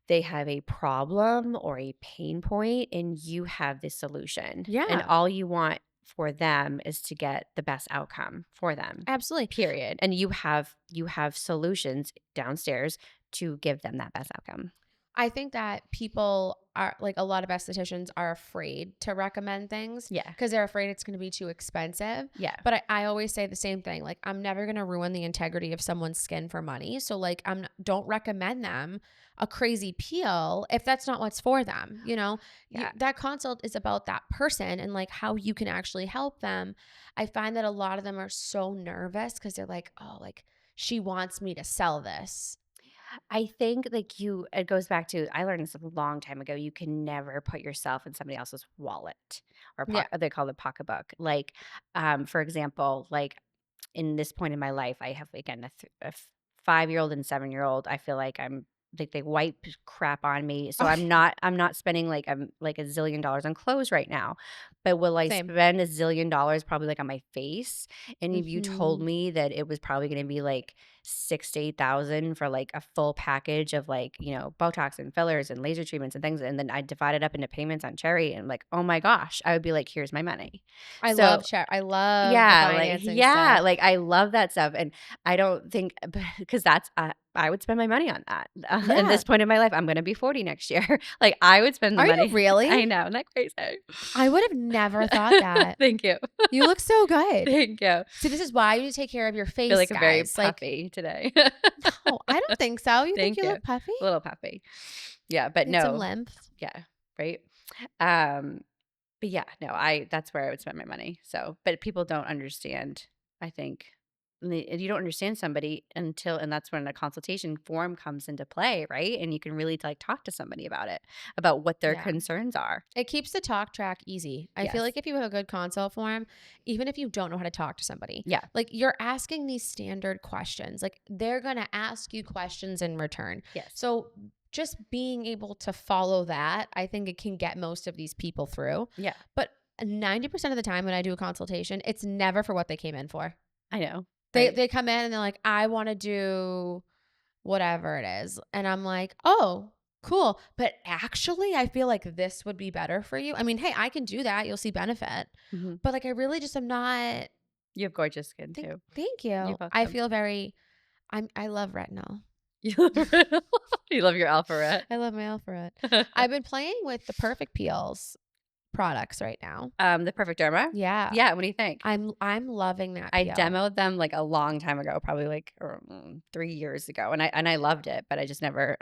they have a problem or a pain point and you have the solution. And Yeah, all you want for them is to get the best outcome for them. absolutely. Period. And you have solutions downstairs to give them that best outcome. I think that people are like, a lot of estheticians are afraid to recommend things Yeah. because they're afraid it's going to be too expensive. Yeah. But I always say the same thing. Like, I'm never going to ruin the integrity of someone's skin for money. So like, don't recommend them a crazy peel if that's not what's for them. Yeah. That consult is about that person and like how you can actually help them. I find that a lot of them are so nervous because they're like, oh, like she wants me to sell this. I think like it goes back to, I learned this a long time ago. You can never put yourself in somebody else's wallet or Yeah. they call it pocketbook. Like, for example, like in this point in my life, I have again a 5-year-old and 7-year-old. I feel like I'm like they wipe crap on me, so Okay. I'm not spending like I'm like a zillion dollars on clothes right now. But will I Same. spend a zillion dollars probably like on my face? And if you told Mhm. me that it was probably going to be like 6 to 8 thousand for like a full package of like Botox and fillers and laser treatments and things, and then I divide it up into payments on Cherry, and like, oh my gosh, I would be like, here's my money. So I love the yeah, financing stuff. like I love that stuff, and I don't think because that's I would spend my money on that. At Yeah. this point in my life, I'm going to be 40 next year. Like I would spend the Are you money. really? I know, isn't that crazy? I would have never thought that. Thank you. You look so good. Thank you. See, this is why you need to take care of your I face, feel like guys. I'm very Like, puffy today. no, I don't think so. You think Thank you you. look puffy? A little puffy. Yeah, but Need some no. lymph. Yeah, right. Um, but yeah, no, that's where I would spend my money. So, but people don't understand, I think. You don't understand somebody and that's when a consultation form comes into play, right? And you can really like talk to somebody about it, about what their Yeah. concerns are. It keeps the talk track easy. I feel Yes. like if you have a good consult form, even if you don't know how to talk to somebody, Yeah. like you're asking these standard questions, like they're going to ask you questions in return. Yes. So just being able to follow that, I think it can get most of these people through. Yeah. But 90% of the time when I do a consultation, it's never for what they came in for. I know. They come in and they're like, I want to do whatever it is. And I'm like, oh, cool. But actually, I feel like this would be better for you. I mean, hey, I can do that. You'll see benefit. Mhm. But like, I really just am not. You have gorgeous skin too. Thank you. You're I welcome. feel I love retinol. You love your alpha ret. I love my alpha ret. I've been playing with the Perfect Peels products right now. The Perfect Derma. Yeah. Yeah. What do you think? I'm loving that I peel. demoed them like a long time ago, probably like 3 years ago, and I loved it, but I just never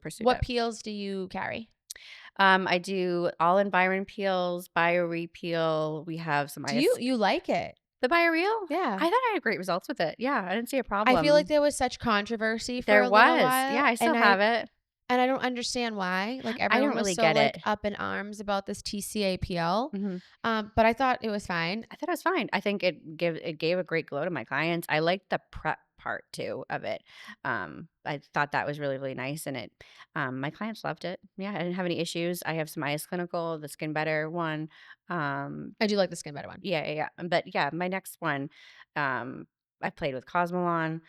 pursued What it. peels do you carry? I do all environ peels, bio repeal. We have some Do you like it? the BioReal? Yeah. I thought I had great results with it. Yeah, I didn't see a problem. I feel like there was such controversy for there a little was. while. Yeah, I still have it. And I don't understand why. Like I everyone don't really was so get like it. up in arms about this TCA peel. Mhm. But I thought it was fine. I thought it was fine. I think it gave a great glow to my clients. I liked the prep part too of it. I thought that was really, really nice, and my clients loved it. Yeah, I didn't have any issues. I have some Eyes Clinical, the Skin Better one. I do like the Skin Better one. Yeah. But yeah, my next one, I played with Cosmolon.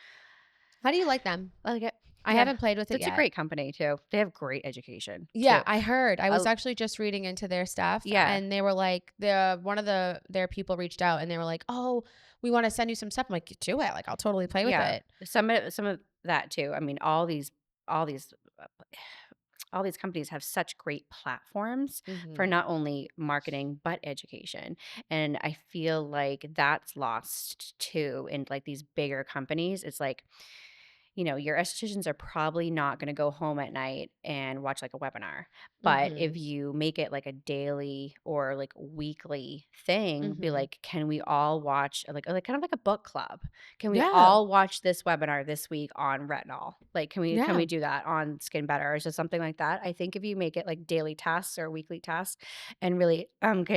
How do you like them? I like it. I Yeah. haven't played with it It's yet. a great company too. They have great education. Yeah, too. I heard. I was Oh. actually just reading into their stuff. Yeah. And they were like, one of their people reached out and they were like, oh, we want to send you some stuff. I'm like, do it. Like, I'll totally play with Yeah. it. Some of that too. I mean, all these uh, all these companies have such great platforms for Mm-hmm. not only marketing but education. And I feel like that's lost too in like these bigger companies. It's like, your estheticians are probably not going to go home at night and watch like a webinar. But Mm-hmm. if you make it like a daily or like weekly thing, be Mm-hmm. like, can we all watch like kind of like a book club? Can we Yeah. all watch this webinar this week on retinol? Like, can Yeah. we do that on Skin Better or just something like that? I think if you make it like daily tasks or weekly tasks and really and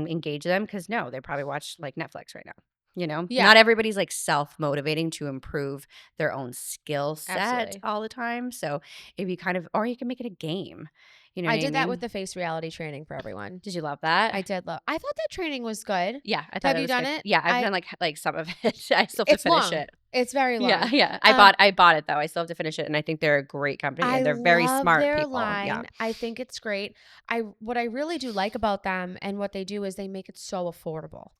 engage them, because no, they probably watch like Netflix right now. Yeah. Not everybody's like self-motivating to improve their own skill set Absolutely. all the time. So if you or you can make it a game. You know I what I did that with mean? the face reality training for everyone. Did you love that? I did love. I thought that training was good. Yeah, I thought Have it you was done good. it? Yeah, I've done like some of it. I still have to It's finish long. it. It's very Yeah, long. yeah. Um, I bought it though. I still have to finish it, and I think they're a great company, I and they're very love smart their people. Yeah. line. I think it's great. What I really do like about them and what they do is they make it so affordable.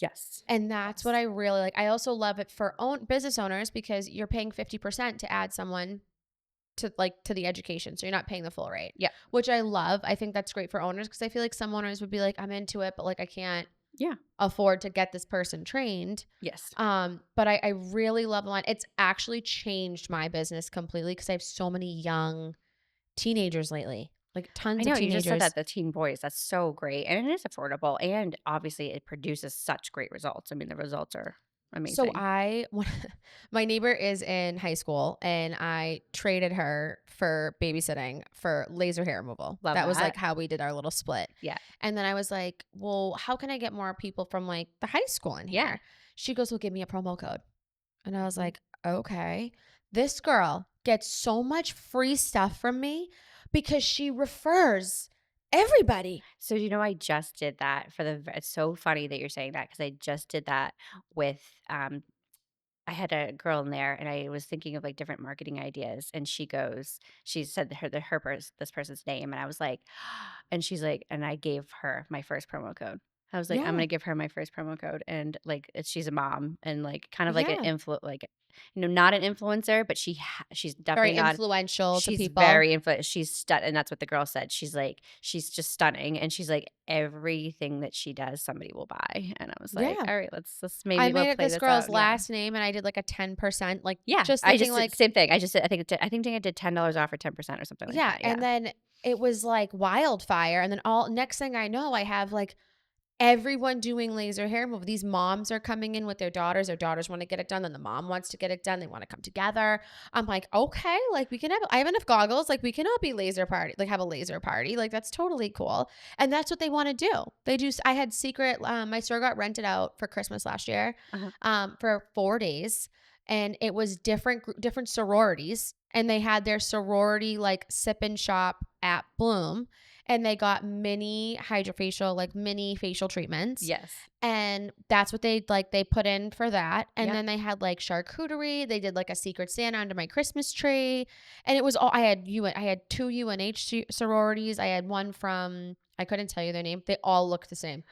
Yes. And that's what I really like. I also love it for business owners because you're paying 50% to add someone to the education. So you're not paying the full rate. Yeah. Which I love. I think that's great for owners because I feel like some owners would be like, I'm into it, but like I can't Yeah. afford to get this person trained. Yes. But I really love the line. It's actually changed my business completely because I have so many young teenagers lately. Like I tons know of you just said teenagers. that the teen boys. That's so great, and it is affordable, and obviously it produces such great results. I mean, the results are So amazing. my neighbor is in high school and I traded her for babysitting for laser hair removal. Love That was that. like how we did our little split. Yeah. And then I was like, well, how can I get more people from like the high school in here? Yeah. She goes, well, give me a promo code. And I was Mhm. like, okay. This girl gets so much free stuff from me because she refers everybody. So I just did that it's so funny that you're saying that because I just did that with I had a girl in there and I was thinking of like different marketing ideas and she said this person's name and I was like and she's like and I gave her my first promo code. I was like I'm Yeah. going to give her my first promo code and like she's a mom and like kind of like an Yeah. like not an influencer but she's definitely Very not. influential to She's people. very influential. And that's what the girl said. She's like, she's just stunning, and she's like, everything that she does, somebody will buy. And I was like, Yeah. all right, let's I maybe made we'll it play this this girl's out. Yeah, last name and I did like a 10%, like yeah. just I thinking just like, same thing. I just did, I think I did $10 off or 10% or something like yeah. that. Yeah, And then it was like wildfire. And then next thing I know, I have like everyone doing laser hair removal. These moms are coming in with their daughters. Their daughters want to get it done. Then the mom wants to get it done. They want to come together. I'm like, okay, like I have enough goggles. Like we can all be have a laser party. Like that's totally cool. And that's what they want to do. I had my store got rented out for Christmas last year, for 4 days. And it was different sororities. And they had their sorority like sip and shop at Bloom. And they got mini hydrofacial, like mini facial treatments. yes, And that's what they put in for that. And Yep. then they had like charcuterie. They did like a secret Santa under my Christmas tree. And it was all, I had 2 UNH sororities. I had one from, I couldn't tell you their name. They all looked the same.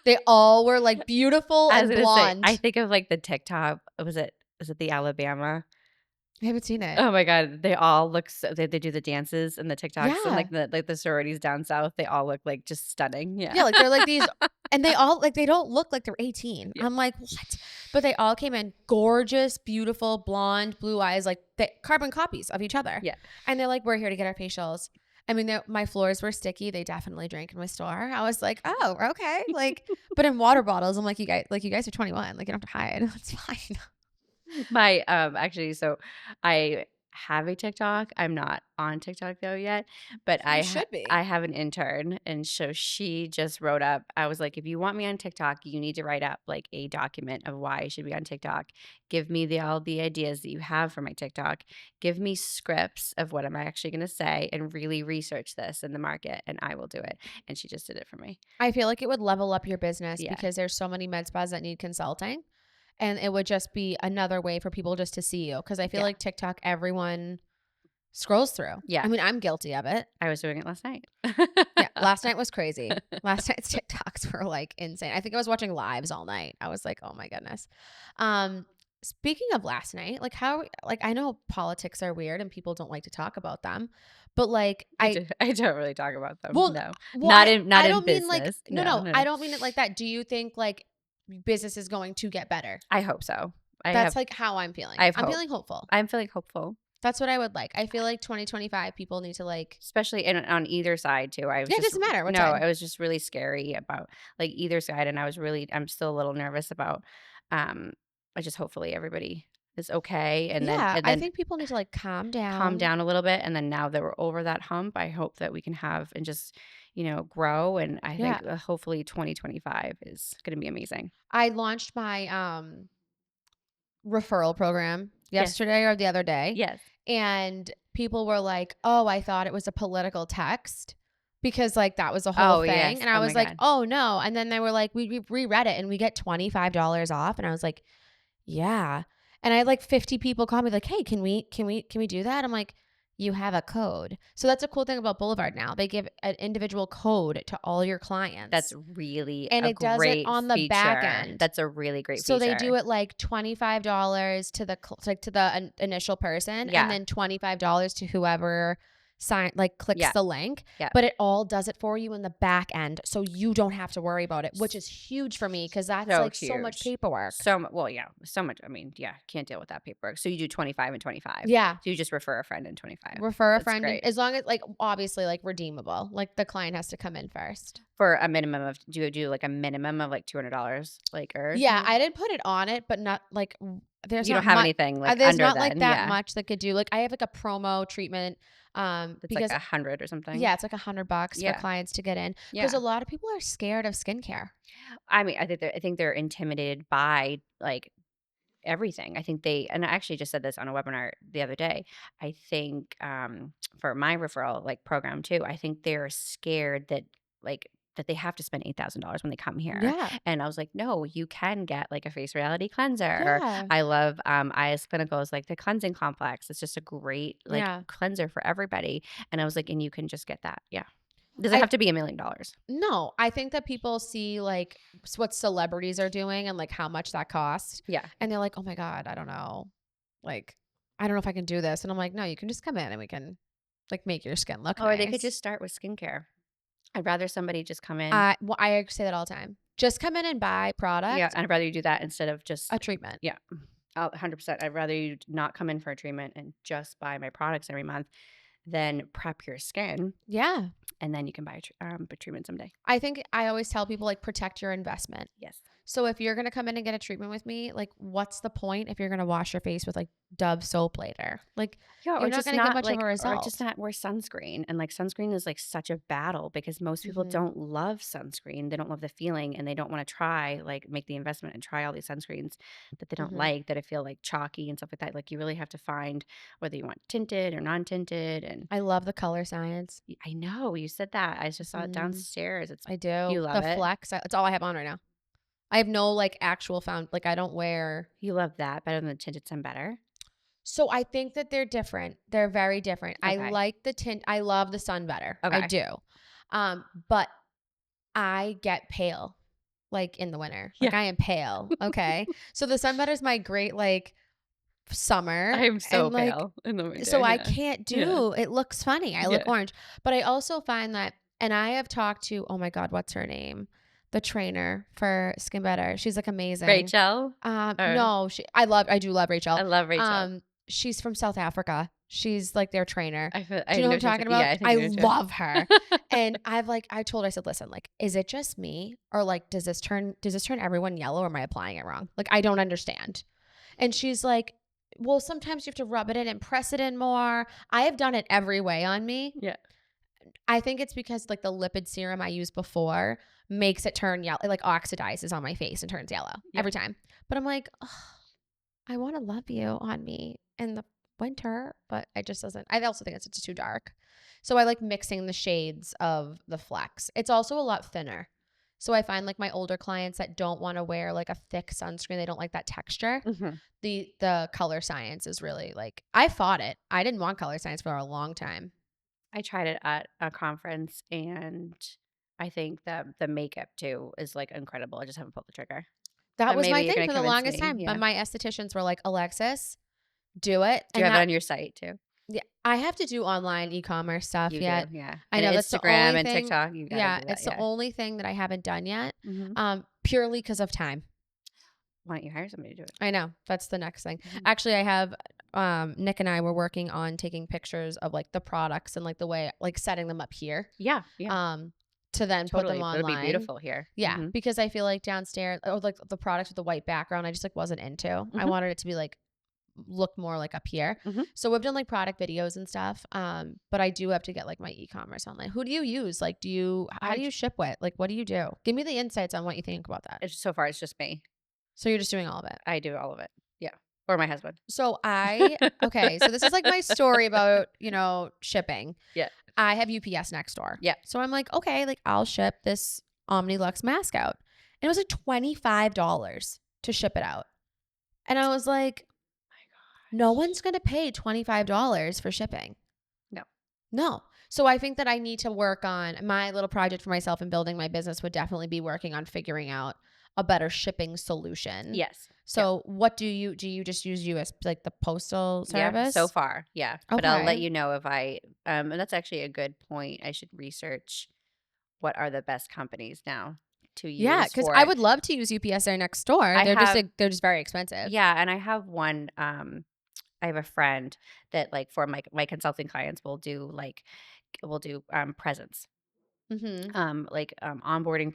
They all were like beautiful I was and gonna blonde. say, I think of like the TikTok. Was it the Alabama? I haven't seen it. Oh my God, they all look so they do the dances and the TikToks and Yeah. like the sororities down south. They all look like just stunning. Yeah, Yeah, like they're like these, and they all like they don't look like they're 18. Yeah. I'm like, what? But they all came in gorgeous, beautiful, blonde, blue eyes, like carbon copies of each other. Yeah. And they're like, we're here to get our facials. I mean, my floors were sticky. They definitely drank in my store. I was like, oh, okay. Like, but in water bottles, I'm like, you guys are 21. Like, you don't have to hide. It's fine. My actually, so I have a TikTok. I'm not on TikTok though yet, but You should be. I have an intern, and so she just wrote up. I was like, if you want me on TikTok, you need to write up like a document of why I should be on TikTok. Give me all the ideas that you have for my TikTok. Give me scripts of what I'm actually going to say, and really research this in the market, and I will do it. And she just did it for me. I feel like it would level up your business Yeah. because there's so many med spas that need consulting. And it would just be another way for people just to see you. Because I feel Yeah. like TikTok, everyone scrolls through. Yeah. I mean, I'm guilty of it. I was doing it last night. Yeah, last night was crazy. Last night's TikToks were like insane. I think I was watching lives all night. I was like, oh my goodness. Speaking of last night, like I know politics are weird and people don't like to talk about them, but like I don't really talk about them. well, No, well, not I in don't mean business. like no, I don't mean it like that. Do you think like business is going to get better? I hope so. That's like how I'm feeling. I'm feeling hopeful. I'm feeling hopeful. That's what I would like. I feel like 2025 people need to like, especially on either side too. It doesn't matter what side. It was just really scary about like either side, and I'm still a little nervous about. I just hopefully everybody is okay, and then I think people need to like calm down a little bit, and then now that we're over that hump, I hope that we can have and just grow, and I think hopefully 2025 is going to be amazing. I launched my referral program yesterday or the other day. Yes. And people were like, oh, I thought it was a political text because like that was a whole thing. Yes. And I was like, oh no. And then they were like, we reread it and we get $25 off. And I was like, yeah. And I had like 50 people call me like, hey, can we do that? I'm like, you have a code. So that's a cool thing about Boulevard now. They give an individual code to all your clients. That's really and it does it on the back end. That's a really great so feature. They do it like $25 to the initial person, and then $25 to whoever clicks the link. Yeah. But it all does it for you in the back end, so you don't have to worry about it, which is huge for me because that's so much paperwork. So much. I mean, can't deal with that paperwork. So you do 25 and 25. Yeah. So you just refer a friend in 25. Refer a friend, as long as like obviously like redeemable. Like the client has to come in first. For a minimum of, do you do like a minimum of like $200? Like, or yeah, I didn't put it on it, but not like there's you don't have anything like there's under not then, like that much that could do. Like I have like a promo treatment. It's because like $100 or something. Yeah, it's like $100 for clients to get in because a lot of people are scared of skincare. I mean, I think they're intimidated by like everything. I think and I actually just said this on a webinar the other day. I think for my referral like program too, I think they're scared that they have to spend $8,000 when they come here. Yeah. And I was like, no, you can get like a face reality cleanser. Yeah. I love IS Clinical's like the cleansing complex. It's just a great cleanser for everybody. And I was like, and you can just get that. Yeah. Does it have to be $1 million? No, I think that people see like what celebrities are doing and like how much that costs. Yeah. And they're like, oh my God, I don't know. Like, I don't know if I can do this. And I'm like, no, you can just come in and we can like make your skin look nice. Or they could just start with skincare. I'd rather somebody just come in. Well, I say that all the time. Just come in and buy product. Yeah, I'd rather you do that instead of just a treatment. Yeah, 100%. I'd rather you not come in for a treatment and just buy my products every month than prep your skin. Yeah. And then you can buy a treatment someday. I think I always tell people like protect your investment. Yes. So if you're going to come in and get a treatment with me, like what's the point if you're going to wash your face with like Dove soap later? Like you're not going to get much of a result. Or just not wear sunscreen. And like sunscreen is like such a battle because most people don't love sunscreen. They don't love the feeling and they don't want to try make the investment and try all these sunscreens that they don't like, that I feel like chalky and stuff like that. Like you really have to find whether you want tinted or non-tinted. And I love the color science. I know you said that. I just saw it downstairs. I do. You love the Flex. It's all I have on right now. I have no like actual I don't wear. You love that better than the tinted sun better? So I think that they're different. They're very different. Okay. I like the tint. I love the sun better. Okay. I do. But I get pale like in the winter. Like I am pale. Okay. So the sun better is my great like summer. I'm so pale in the winter. So I can't do it. Looks funny. I look orange. But I also find that, and I have talked to, oh my God, what's her name? The trainer for Skin Better. She's like amazing. Rachel? No, I do love Rachel. I love Rachel. She's from South Africa. She's like their trainer. Do you know what I'm talking about? Yeah, I love her. And I told her, I said, listen, like, is it just me? Or like, does this turn everyone yellow or am I applying it wrong? Like, I don't understand. And she's like, well, sometimes you have to rub it in and press it in more. I have done it every way on me. Yeah. I think it's because like the lipid serum I used before makes it turn yellow. It like oxidizes on my face and turns yellow every time. But I'm like, oh, I want to love you on me in the winter, but it just doesn't. I also think it's just too dark. So I like mixing the shades of the Flex. It's also a lot thinner. So I find like my older clients that don't want to wear like a thick sunscreen, they don't like that texture. The color science is really like, I fought it. I didn't want color science for a long time. I tried it at a conference, and I think that the makeup too is like incredible. I just haven't pulled the trigger. That But was maybe my you're thing gonna for the convince longest me. time. But Yeah. my estheticians were like, Alexis, do it. Do you And have it that, on your site too? yeah, I have to do online e-commerce stuff You yet. do, yeah. I And know that's the Instagram only and thing. TikTok, you gotta Yeah, do that. it's the Yeah. only thing that I haven't done yet. Mm-hmm. Purely because of time. Why don't you hire somebody to do it? I know. That's the next thing. Mhm. Actually, I have Nick and I were working on taking pictures of like the products and like the way, like setting them up here. Yeah, yeah. To then put them Totally. online. It'll be beautiful here. Yeah, Mhm. because I feel like downstairs or like the products with the white background, I just like wasn't into. I Mhm. wanted it to be like look more like up here. Mhm. So we've done like product videos and stuff. But I do have to get like my e-commerce online. Who do you use? Like, how do you ship with? Like, what do you do? Give me the insights on what you think about that. So far, it's just me. So you're just doing all of it. I do all of it. Yeah. Or my husband. So okay, so this is like my story about, shipping. Yeah. I have UPS next door. Yeah. So I'm like, okay, like I'll ship this Omnilux mask out. And it was like $25 to ship it out. And I was like, no one's going to pay $25 for shipping. No. So I think that I need to work on my little project for myself and building my business would definitely be working on figuring out a better shipping solution. Yes. So what do you just use US like the postal service? Yeah, so far. Yeah. Okay. But I'll let you know if and that's actually a good point. I should research what are the best companies now to use. Yeah, because I would love to use UPS there next door. They're just very expensive. Yeah, and I have one I have a friend that like for my consulting clients will do presents. Onboarding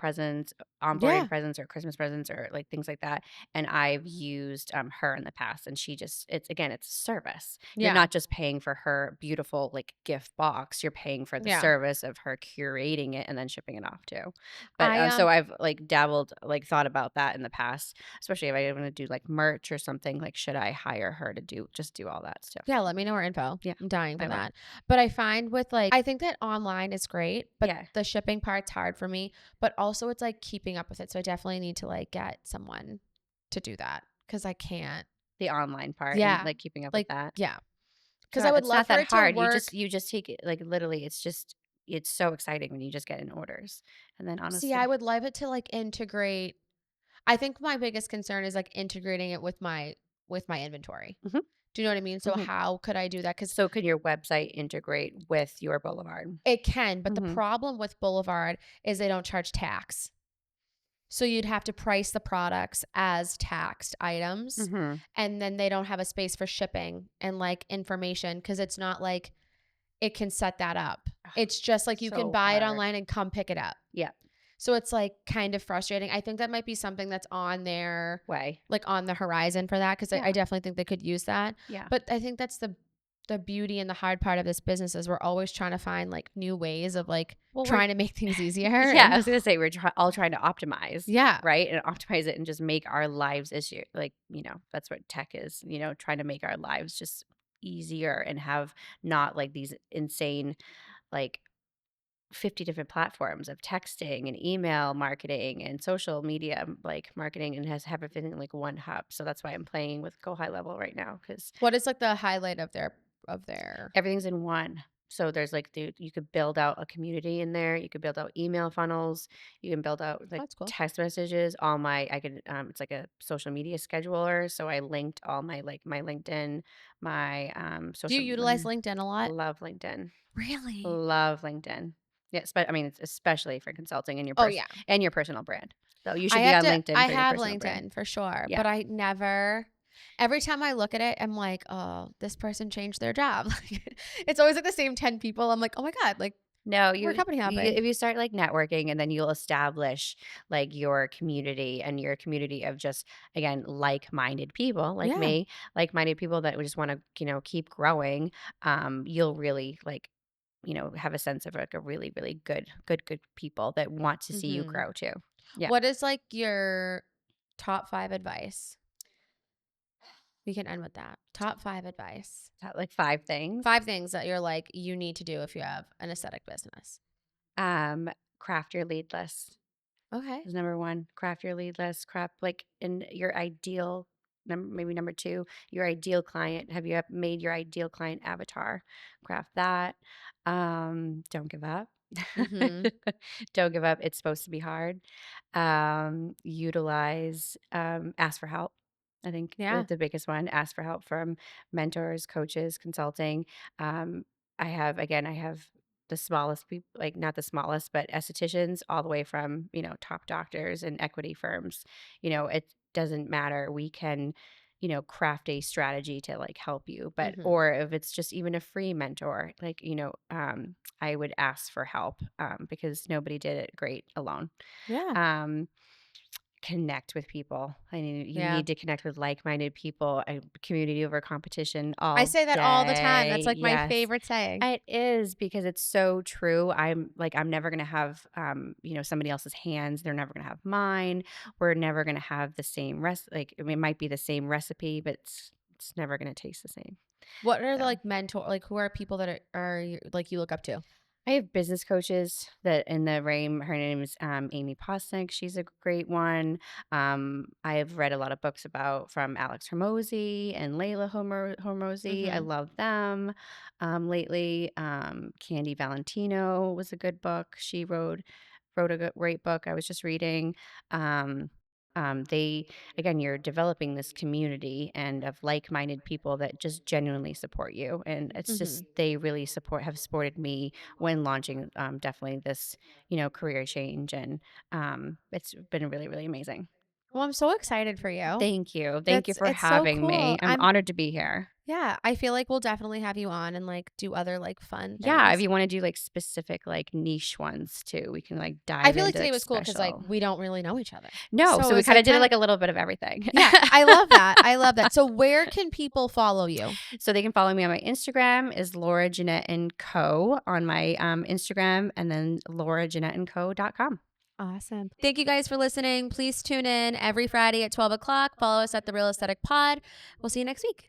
presents, or Christmas presents or like things like that. And I've used her in the past, and it's a service. You're Yeah. not just paying for her beautiful like gift box. You're paying for the Yeah. service of her curating it and then shipping it off too. But so I've like dabbled, like thought about that in the past, especially if I want to do like merch or something. Like, should I hire her to do all that stuff? Yeah, let me know her info. Yeah, I'm dying for I will. that. But I find with like, I think that online is great, but Yeah. the shipping part's hard for me. But also it's like keeping up with it. So I definitely need to like get someone to do that because I can't. The online part, Yeah. and, like keeping up Like, with that. yeah. Because God, I would it's love not for that it to hard. work. You just take it, like literally. It's so exciting when you just get in orders, and then honestly, See, I would love it to like integrate. I think my biggest concern is like integrating it with my inventory. Mhm. Do you know what I mean? So Mhm. how could I do that? Because So could your website integrate with your Boulevard? it can, but the Mhm. problem with Boulevard is they don't charge tax. So you'd have to price the products as taxed items, Mhm. and then they don't have a space for shipping and like information because it's not like it can set that up. It's just like you can So buy it hard. online and come pick it up. Yeah. So it's like kind of frustrating. I think that might be something that's on their Way. like on the horizon for that because Yeah. I definitely think they could use that. Yeah. But I think that's the beauty and the hard part of this business is we're always trying to find like new ways of like trying to make things easier. Yeah, I was gonna say we're all trying to optimize. Yeah. Right, and optimize it and just make our lives easier. Like that's what tech is. Trying to make our lives just easier and have not like these insane like 50 different platforms of texting and email marketing and social media like marketing, and have everything in like one hub. So that's why I'm playing with Go High Level right now, because What is like the highlight of their everything's in one. So there's like you could build out a community in there. You could build out email funnels. You can build out like That's cool. text messages. It's like a social media scheduler. So I linked all my LinkedIn, my social. Do you utilize LinkedIn a lot? Love LinkedIn. Really? Love LinkedIn. Yeah, it's especially for consulting and your personal brand. So you should be on LinkedIn. I for your have personal LinkedIn brand. for sure, Yeah. but I never. Every time I look at it, I'm like, oh, this person changed their job. It's always like the same 10 people. I'm like, oh my God, like No, we're company hopping. if you start like networking, and then you'll establish like your community of just, again, like-minded people like Yeah. me, like-minded people that just want to, keep growing. You'll really like, have a sense of like a really, really good people that want to see you Mhm. grow too. Yeah. What is like your top 5 advice? We can end with that. Top 5 advice. Like 5 things. 5 things that you're like, you need to do if you have an aesthetic business. Craft your lead list. Okay. is number one. Craft your lead list. Craft like in your ideal. Maybe number two, your ideal client. Have you made your ideal client avatar? Craft that. Don't give up. Mm-hmm. Don't give up. It's supposed to be hard. Utilize, ask for help. I think Yeah. the biggest one, ask for help from mentors, coaches, consulting. Um, I have the smallest people, like not the smallest, but estheticians all the way from, top doctors and equity firms. It doesn't matter. We can, craft a strategy to like help you, but, Mm-hmm. or if it's just even a free mentor, like, I would ask for help because nobody did it great alone. Yeah. Um, Connect with people. I mean, you Yeah. need to connect with like-minded people. Community over competition I all say that all the time. That's day. like my Yes, favorite saying. it is because it's so true. I'm never gonna have somebody else's hands. They're never gonna have mine. We're never gonna have the same like I mean, it might be the same recipe, but it's never gonna taste the same. What are the So like mentor, like who are people that like you look up to? I have business coaches that in the RAIM. Her name is Amy Posnick. She's a great one. I have read a lot of books from Alex Hormozy and Layla Hormozy. I Mm-hmm. love them. Lately, Candy Valentino was a good book. She wrote a great book. I was just reading. They again, you're developing this community and of like-minded people that just genuinely support you, and it's Mm-hmm. just they really have supported me when launching definitely this career change, and it's been really really amazing. Well, I'm so excited for you. Thank you for It's so having cool. me. I'm honored to be here. Yeah, I feel like we'll definitely have you on and like do other like fun Yeah, if things. you want to do like specific like niche ones too, we can like I dive feel like into today like was cool because like special. we don't really know each other. No, So so we it's kind of like did kind of, like a little bit of everything. yeah, I love that. I love that. So where can people follow you? So they can follow me on my Instagram is Laura Jeanette and Co on my Instagram, and then laurajeanetteandco.com. Awesome. Thank you guys for listening. Please tune in every Friday at 12 o'clock. Follow us at The Real Aesthetic Pod. We'll see you next week.